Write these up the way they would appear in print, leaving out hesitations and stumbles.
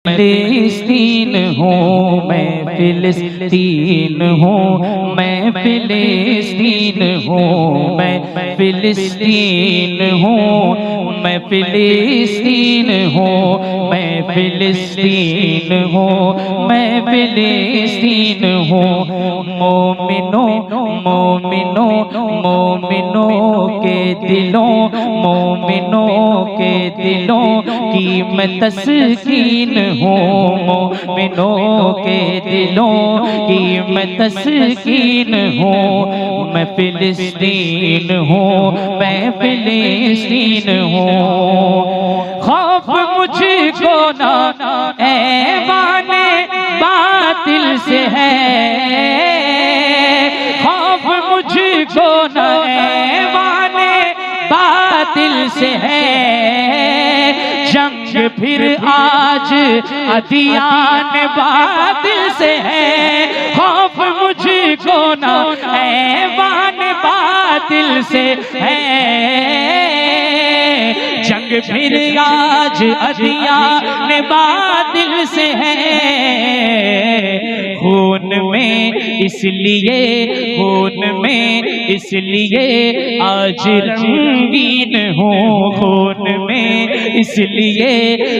फिलिस्तीन हूँ मैं, फिलिस्तीन हूँ मैं, फिलिस्तीन हूँ मैं, फिलिस्तीन हूँ मैं, फिलिस्तीन हूँ मैं, फिलिस्तीन हूँ मैं, फिलिस्तीन हूँ। मोमिनों मोमिनों मोमिनों के दिलों, मोमिनों के दिलों की मैं तस्कीन हूँ। मोमिनों के दिलों की मैं तस्कीन हूँ। मैं फिलिस्तीन हूँ, मैं फिलिस्तीन हूँ। खौफ मुझको ना ऐवाने बातिल से है, खौफ मुझको ना ऐवाने बातिल से है। जंग फिर आज अदियान बातिल से है, खौफ मुझको ना ऐवान बातिल से है। जंग फिर आज अदियान बातिल से है। खून में इसलिए, खून में इसलिए आज रंगीन हूँ, खून में इसलिए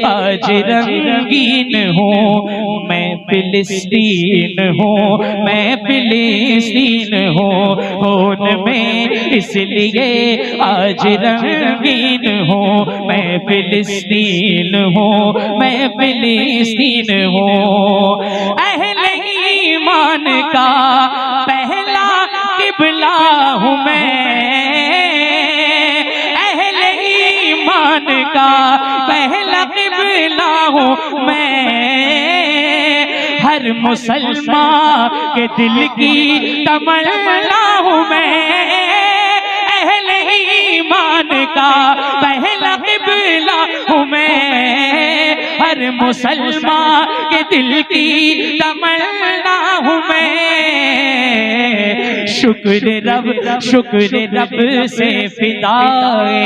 आज रंगीन हूँ। मैं फिलिस्तीन हूँ, मैं फिलिस्तीन हूँ। खून में इसलिए आज रंगीन हूँ। मैं फिलिस्तीन हूँ, मैं फिलिस्तीन हूँ। अहले ईमान का पहला किबला हूँ मैं, अहले ईमान का पहला किबला हूँ मैं। हर मुसलमान के दिल की तमन्ना हूँ मैं, अहले ईमान का पहला किबला हूँ मैं। हर मुसलमान के दिल की तमन्ना हूँ मैं। शुक्र रब से फिदाए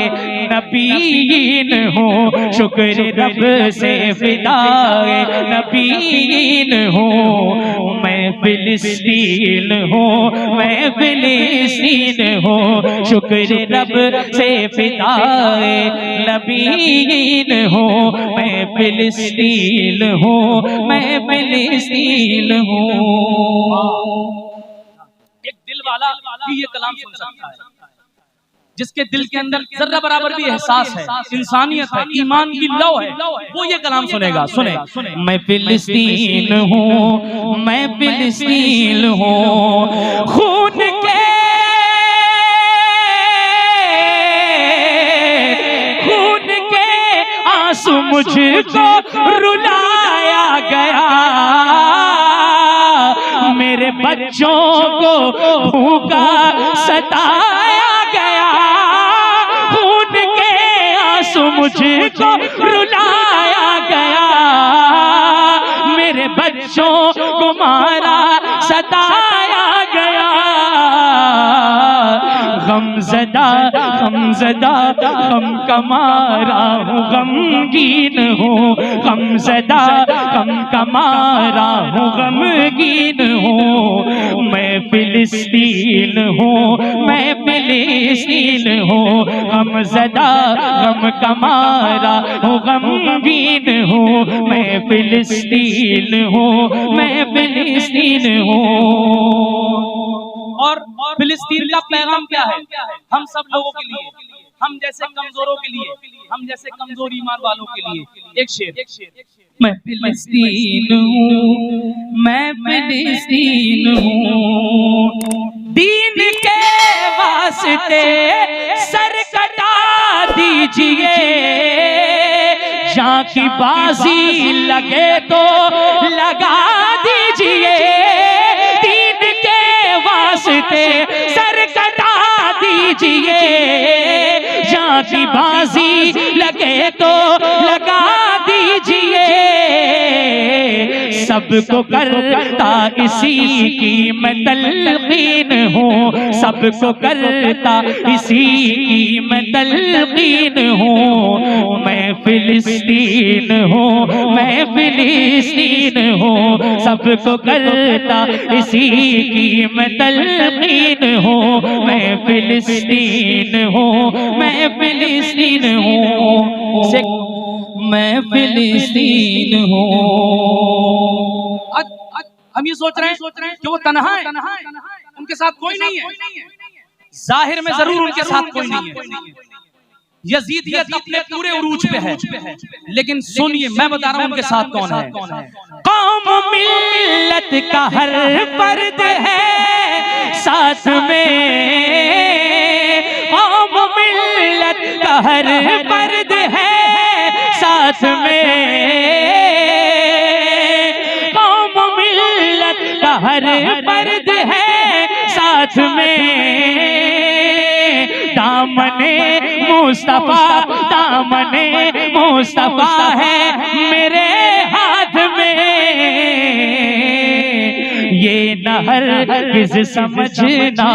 नबीन हूँ, शुक्र रब से फिदाए नबीन हूँ। मैं फिलिस्तीन हूँ, मैं फिलिस्तीन हूँ। शुक्र रब से फिदाए नबीन हूँ। मैं फिलिस्तीन हूँ, मैं फिलिस्तीन हूँ। एक दिल वाला ही ये कलाम सुन सकता है, जिसके दिल के अंदर जर्रा बराबर भी एहसास है, इंसानियत है, ईमान की लौ है, वो ये कलाम सुनेगा। सुने। मैं फिलिस्तीन हूँ, मैं फिलिस्तीन हूँ। खून के आंसू मुझको रुलाया गया, मेरे बच्चों को भूखा सताया गया। खून के आंसू मुझको रुलाया गया, मेरे बच्चों को मारा सताया गया। गमज़दा गमज़दा गम कमारा हूँ, गमगीन हूँ। गमज़दा गम कमारा हूँ, गमगीन हूँ। मैं फिलिस्तीन हूँ, मैं फिलिस्तीन हूँ। गमज़दा गम कमारा हूँ, गमगीन हूँ। मैं फिलिस्तीन हूँ, मैं फिलिस्तीन हूँ। और फिलिस्तीन का पैगाम क्या है हम सब लोगों के लिए, हम जैसे कमजोरों के लिए, हम जैसे कमजोर ईमान वालों के लिए? एक शेर। मैं फिलिस्तीन हूँ, मैं फिलिस्तीन हूँ। दीन के वास्ते सर कटा दीजिए, जान की बाजी लगे तो लगा दीजिए। दीन के वास्ते सर कटा दीजिए, जान की बाजी लगे तो लगा दीजिए। सबको करता इसी की मैं तलकीन हूँ, सबको करता इसी की मैं तलकीन हूँ। मैं फिलिस्तीन हूँ, मैं फिलिस्तीन हूँ, सबको करता इसी की मैं तलकीन हूँ। मैं फिलिस्तीन हूँ, मैं फिलिस्तीन हूँ, मैं फिलिस्तीन हूँ। हम ये सोच रहे हैं कि वो तन्हा है, उनके साथ कोई नहीं है। जाहिर में जरूर उनके साथ कोई नहीं है। यजीदियत अपने पूरे उरूज पे है, लेकिन सुनिए मैं बता रहा हूं उनके साथ कौन है। कौम मिल्लत का हर फर्द है साथ में, कौम मिल्लत का हर फर्द है साथ में, कौम मिल्लत का हर फर्द है साथ में। दामने मुस्तफा, दामने मुस्तफा है मेरे हाथ में। ये न हरगिज़ समझना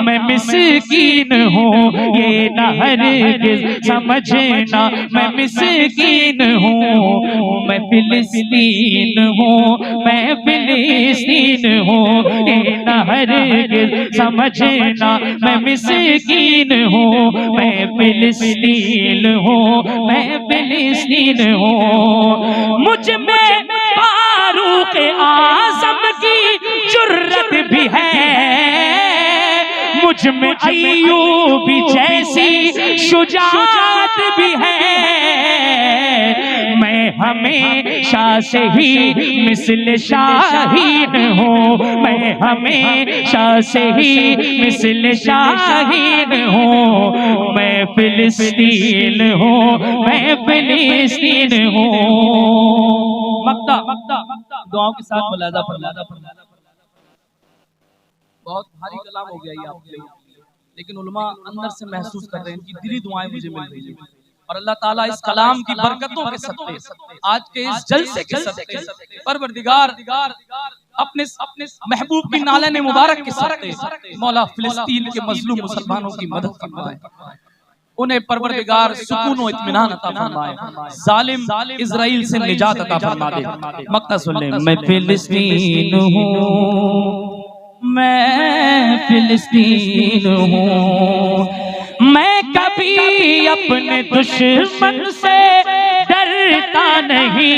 मैं मिस्कीन हूँ, ये न हरगिज़ समझना मैं मिस्कीन हूँ। मैं फिलिस्तीन हूँ, मैं फिलिस्तीन हूँ, ये न हरगिज़ समझना मैं मिस्कीन हूँ। मैं फिलिस्तीन हूँ, मैं फिलिस्तीन हूँ। मुझ में फारूक आज़म की जुर्रत भी है, मुझ में अय्यूबी जैसी शुजाअत भी है। मैं हमेशा से ही मिस्ल शाहीन हूँ, मैं हमेशा से ही मिस्ल शाहीन हूँ। मैं फिलिस्तीन हूँ, मैं फिलिस्तीन हूँ। मक्ता दुआओं के साथ मुलादा फरमादा। बहुत भारी कलाम हो गया ये आपके लिए, लेकिन उलमा अंदर से महसूस कर रहे हैं, इनकी दिली दुआएं मुझे मिल रही हैं। और अल्लाह ताला इस कलाम की बरकतों के सत्ते, आज के इस जलसे के सत्ते, परवरदिगार अपने महबूब की नालन मुबारक के सत्ते मौला फिलिस्तीन के मजलूम मुसलमानों की मदद फरमाए, उन्हें परवरदिगार सुकून और इत्मीनान अता फरमाए, जालिम इजराइल से निजात अता फरमा दे। मक्ता सुन ले। मैं फिलिस्तीन हूँ, मैं फिलिस्तीन हूँ, मैं कभी अपने दुश्मन से डरता नहीं,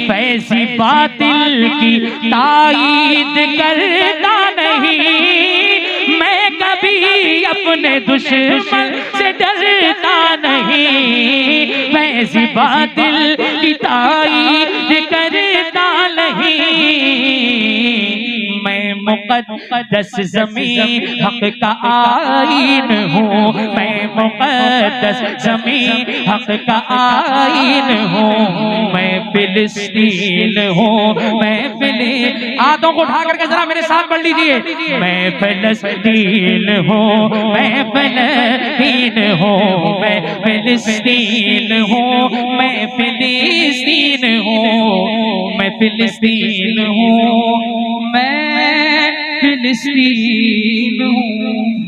फैज़ी बातिल की ताईद करता नहीं। मैं कभी अपने दुश्मन से डरता नहीं, फैज़ी बातिल की ताईद करता नहीं। मैं मुक़द्दस ज़मीं हक़ का आईन हूँ, मैं मुक़द्दस ज़मीं हक़ का आईन हूँ। मैं फिलिस्तीन हूँ, मैं हाथों को उठा करके जरा मेरे साथ पढ़ लीजिए। मैं फिलिस्तीन हूँ, मैं फिलिस्तीन हूँ, मैं फिलिस्तीन हूँ, मैं फिलिस्तीन हूँ, मैं फिलिस्तीन हूँ, मैं फिलिस्तीन हूँ।